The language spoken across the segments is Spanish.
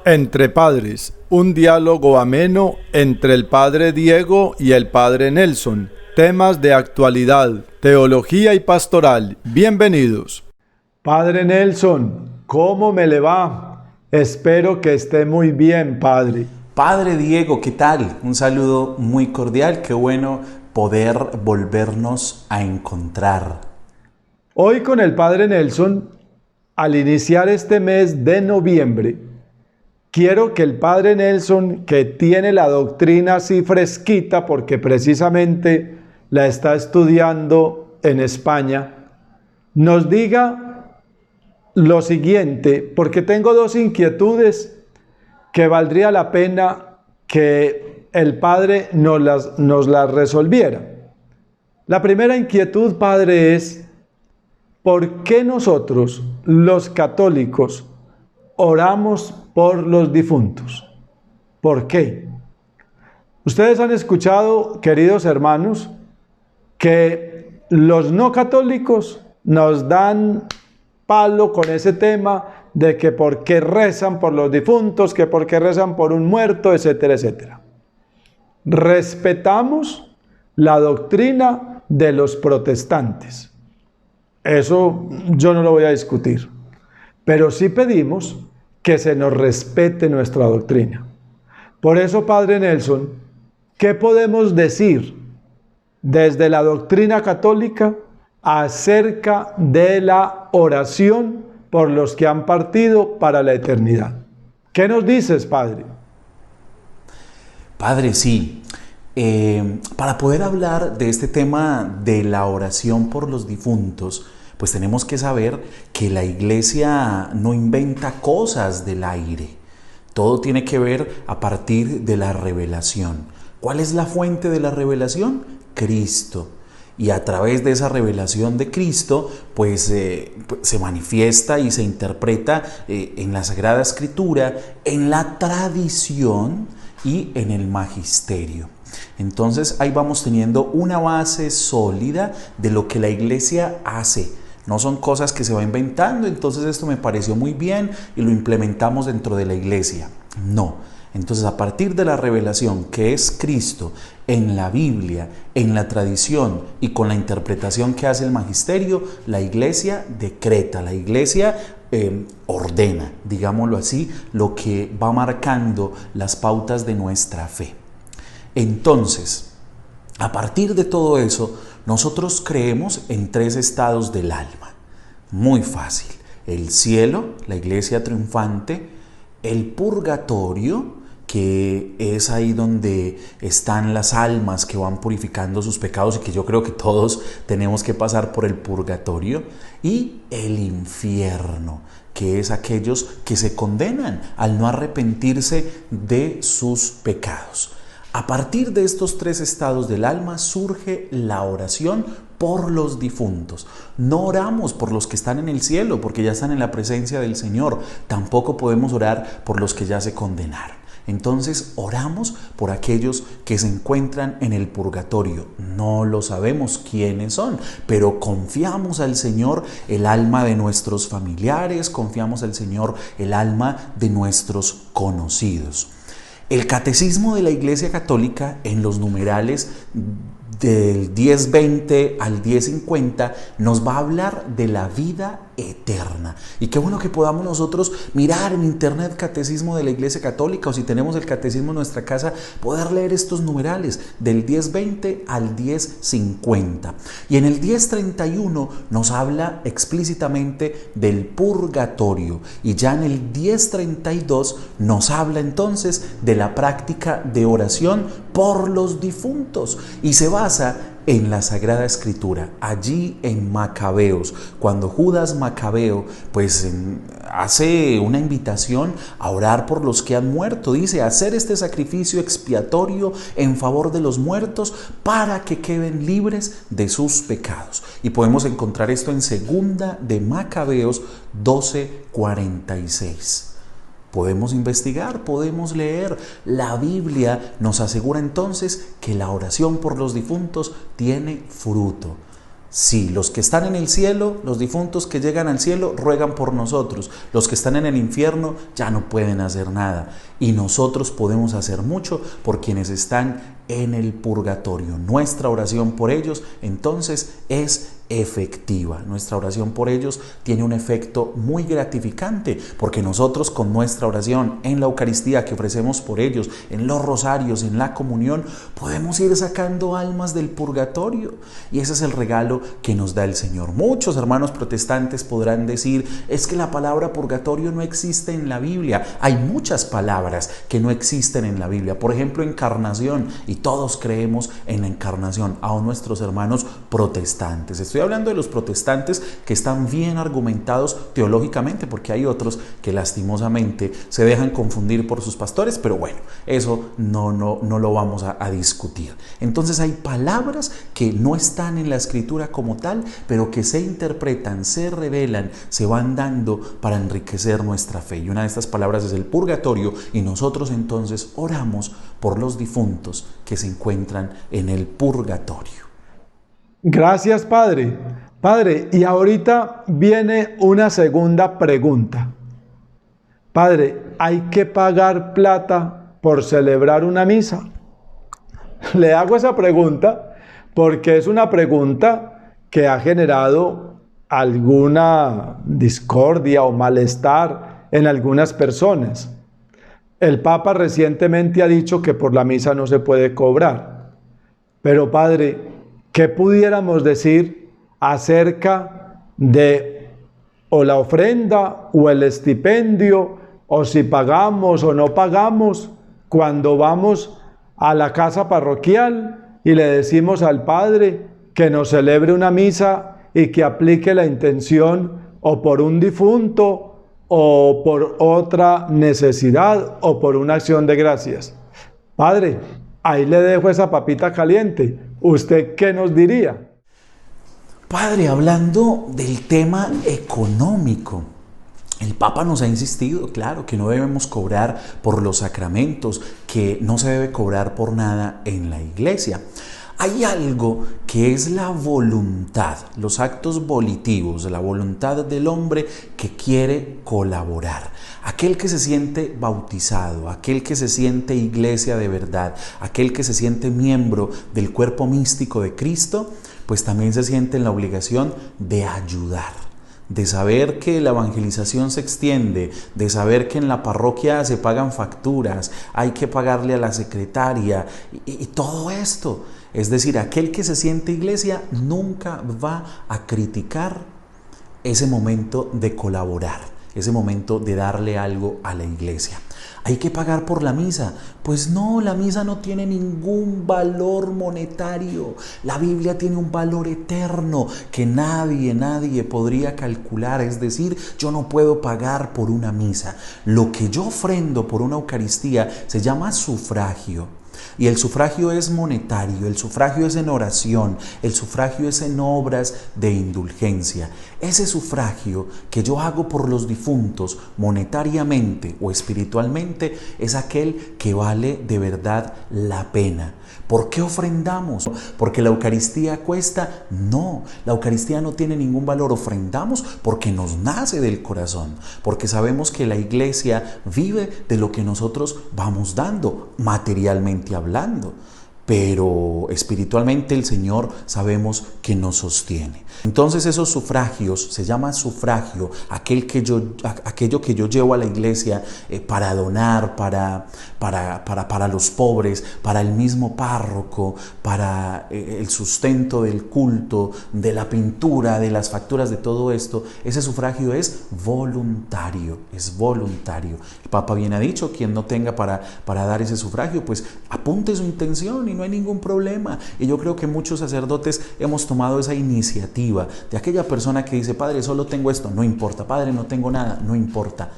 Entre Padres, un diálogo ameno entre el Padre Diego y el Padre Nelson. Temas de actualidad, teología y pastoral. Bienvenidos. Padre Nelson, ¿cómo me le va? Espero que esté muy bien, Padre. Padre Diego, ¿qué tal? Un saludo muy cordial, qué bueno poder volvernos a encontrar. Hoy con el Padre Nelson, al iniciar este mes de noviembre, quiero que el Padre Nelson, que tiene la doctrina así fresquita, porque precisamente la está estudiando en España, nos diga lo siguiente, porque tengo dos inquietudes que valdría la pena que el Padre nos las resolviera. La primera inquietud, Padre, es ¿por qué nosotros, los católicos, oramos por los difuntos? ¿Por qué? Ustedes han escuchado, queridos hermanos, que los no católicos nos dan palo con ese tema de que por qué rezan por los difuntos, que por qué rezan por un muerto, etcétera, etcétera. Respetamos la doctrina de los protestantes. Eso yo no lo voy a discutir. Pero sí pedimos que se nos respete nuestra doctrina. Por eso, Padre Nelson, ¿qué podemos decir desde la doctrina católica acerca de la oración por los que han partido para la eternidad? ¿Qué nos dices, Padre? Padre, sí. Para poder hablar de este tema de la oración por los difuntos, pues tenemos que saber que la Iglesia no inventa cosas del aire. Todo tiene que ver a partir de la revelación. ¿Cuál es la fuente de la revelación? Cristo. Y a través de esa revelación de Cristo, pues se manifiesta y se interpreta en la Sagrada Escritura, en la tradición y en el magisterio. Entonces ahí vamos teniendo una base sólida de lo que la Iglesia hace. No son cosas que se va inventando, entonces esto me pareció muy bien y lo implementamos dentro de la Iglesia. No. Entonces, a partir de la revelación que es Cristo en la Biblia, en la tradición y con la interpretación que hace el magisterio, la Iglesia decreta, la Iglesia ordena, digámoslo así, lo que va marcando las pautas de nuestra fe. Entonces, a partir de todo eso, nosotros creemos en tres estados del alma. Muy fácil. El cielo, la iglesia triunfante, el purgatorio, que es ahí donde están las almas que van purificando sus pecados y que yo creo que todos tenemos que pasar por el purgatorio, y el infierno, que es aquellos que se condenan al no arrepentirse de sus pecados. A partir de estos tres estados del alma surge la oración por los difuntos. No oramos por los que están en el cielo, porque ya están en la presencia del Señor. Tampoco podemos orar por los que ya se condenaron. Entonces oramos por aquellos que se encuentran en el purgatorio. No lo sabemos quiénes son, pero confiamos al Señor el alma de nuestros familiares, confiamos al Señor el alma de nuestros conocidos. El Catecismo de la Iglesia Católica, en los numerales del 1020 al 1050, nos va a hablar de la vida eterna. Y qué bueno que podamos nosotros mirar en internet Catecismo de la Iglesia Católica, o si tenemos el Catecismo en nuestra casa, poder leer estos numerales del 1020 al 1050. Y en el 1031 nos habla explícitamente del purgatorio, y ya en el 1032 nos habla entonces de la práctica de oración por los difuntos, y se basa en la Sagrada Escritura, allí en Macabeos, cuando Judas Macabeo pues hace una invitación a orar por los que han muerto. Dice, hacer este sacrificio expiatorio en favor de los muertos para que queden libres de sus pecados. Y podemos encontrar esto en segunda de Macabeos 12:46. Podemos investigar, podemos leer. La Biblia nos asegura entonces que la oración por los difuntos tiene fruto. Sí, los que están en el cielo, los difuntos que llegan al cielo, ruegan por nosotros. Los que están en el infierno ya no pueden hacer nada. Y nosotros podemos hacer mucho por quienes están en el purgatorio. Nuestra oración por ellos, entonces, es efectiva. Nuestra oración por ellos tiene un efecto muy gratificante, porque nosotros con nuestra oración en la Eucaristía que ofrecemos por ellos, en los rosarios, en la comunión, podemos ir sacando almas del purgatorio. Y ese es el regalo que nos da el Señor. Muchos hermanos protestantes podrán decir, es que la palabra purgatorio no existe en la Biblia. Hay muchas palabras que no existen en la Biblia. Por ejemplo, encarnación, y todos creemos en la encarnación, aun nuestros hermanos protestantes. Estoy hablando de los protestantes que están bien argumentados teológicamente, porque hay otros que lastimosamente se dejan confundir por sus pastores, pero bueno, eso no lo vamos a discutir. Entonces hay palabras que no están en la Escritura como tal, pero que se interpretan, se revelan, se van dando para enriquecer nuestra fe. Y una de estas palabras es el purgatorio, y nosotros entonces oramos por los difuntos que se encuentran en el purgatorio. Gracias, Padre. Padre, y ahorita viene una segunda pregunta. Padre, ¿hay que pagar plata por celebrar una misa? Le hago esa pregunta porque es una pregunta que ha generado alguna discordia o malestar en algunas personas. El Papa recientemente ha dicho que por la misa no se puede cobrar. Pero, Padre, ¿qué pudiéramos decir acerca de o la ofrenda o el estipendio, o si pagamos o no pagamos cuando vamos a la casa parroquial y le decimos al Padre que nos celebre una misa y que aplique la intención o por un difunto o por otra necesidad o por una acción de gracias? Padre, ahí le dejo esa papita caliente. ¿Usted qué nos diría? Padre, hablando del tema económico, el Papa nos ha insistido, claro, que no debemos cobrar por los sacramentos, que no se debe cobrar por nada en la iglesia. Hay algo que es la voluntad, los actos volitivos, la voluntad del hombre que quiere colaborar. Aquel que se siente bautizado, aquel que se siente iglesia de verdad, aquel que se siente miembro del cuerpo místico de Cristo, pues también se siente en la obligación de ayudar, de saber que la evangelización se extiende, de saber que en la parroquia se pagan facturas, hay que pagarle a la secretaria y todo esto. Es decir, aquel que se siente iglesia nunca va a criticar ese momento de colaborar, ese momento de darle algo a la iglesia. ¿Hay que pagar por la misa? Pues no, la misa no tiene ningún valor monetario. La Biblia tiene un valor eterno que nadie podría calcular. Es decir, yo no puedo pagar por una misa. Lo que yo ofrendo por una Eucaristía se llama sufragio. Y el sufragio es monetario, el sufragio es en oración, el sufragio es en obras de indulgencia. Ese sufragio que yo hago por los difuntos monetariamente o espiritualmente es aquel que vale de verdad la pena. ¿Por qué ofrendamos? ¿Porque la Eucaristía cuesta? No, la Eucaristía no tiene ningún valor. Ofrendamos porque nos nace del corazón, porque sabemos que la iglesia vive de lo que nosotros vamos dando, materialmente hablando. Pero espiritualmente el Señor sabemos que nos sostiene. Entonces esos sufragios, se llama sufragio, aquello que yo llevo a la iglesia para donar, para los pobres, para el mismo párroco, para el sustento del culto, de la pintura, de las facturas, de todo esto. Ese sufragio es voluntario, es voluntario. El Papa bien ha dicho, quien no tenga para dar ese sufragio, pues apunte su intención y no hay ningún problema. Y yo creo que muchos sacerdotes hemos tomado esa iniciativa de aquella persona que dice, Padre, solo tengo esto, no importa, Padre, no tengo nada, no importa.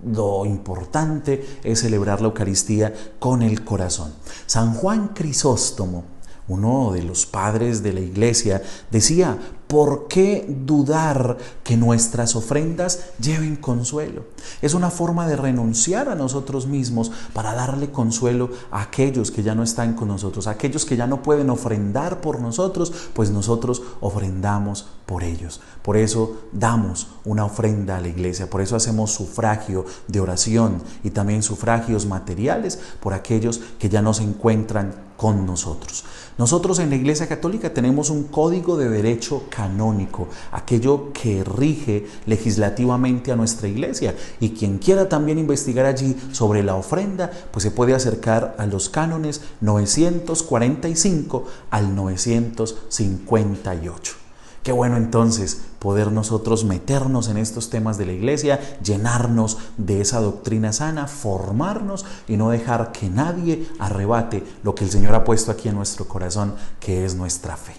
Lo importante es celebrar la Eucaristía con el corazón. San Juan Crisóstomo, uno de los padres de la iglesia, decía, ¿por qué dudar que nuestras ofrendas lleven consuelo? Es una forma de renunciar a nosotros mismos para darle consuelo a aquellos que ya no están con nosotros, a aquellos que ya no pueden ofrendar por nosotros, pues nosotros ofrendamos por ellos. Por eso damos una ofrenda a la iglesia, por eso hacemos sufragio de oración y también sufragios materiales por aquellos que ya no se encuentran con nosotros. Nosotros en la Iglesia Católica tenemos un código de derecho canónico, aquello que rige legislativamente a nuestra iglesia, y quien quiera también investigar allí sobre la ofrenda, pues se puede acercar a los cánones 945 al 958. Qué bueno entonces poder nosotros meternos en estos temas de la iglesia, llenarnos de esa doctrina sana, formarnos y no dejar que nadie arrebate lo que el Señor ha puesto aquí en nuestro corazón, que es nuestra fe.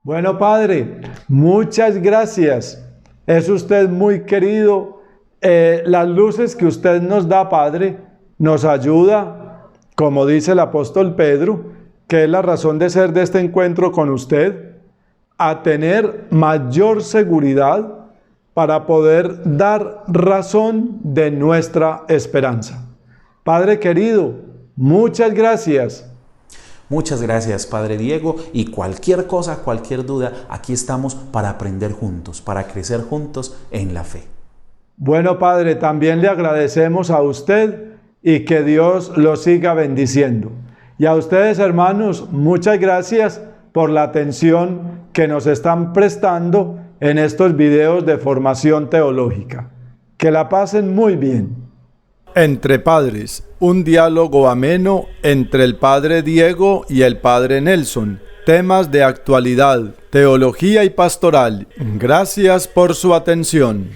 Bueno, Padre, muchas gracias. Es usted muy querido. Las luces que usted nos da, Padre, nos ayuda, como dice el apóstol Pedro, que es la razón de ser de este encuentro con usted, a tener mayor seguridad para poder dar razón de nuestra esperanza. Padre querido, muchas gracias. Muchas gracias, Padre Diego, y cualquier cosa, cualquier duda, aquí estamos para aprender juntos, para crecer juntos en la fe. Bueno, Padre, también le agradecemos a usted y que Dios lo siga bendiciendo. Y a ustedes, hermanos, muchas gracias por la atención que nos están prestando en estos videos de formación teológica. Que la pasen muy bien. Entre Padres, un diálogo ameno entre el Padre Diego y el Padre Nelson. Temas de actualidad, teología y pastoral. Gracias por su atención.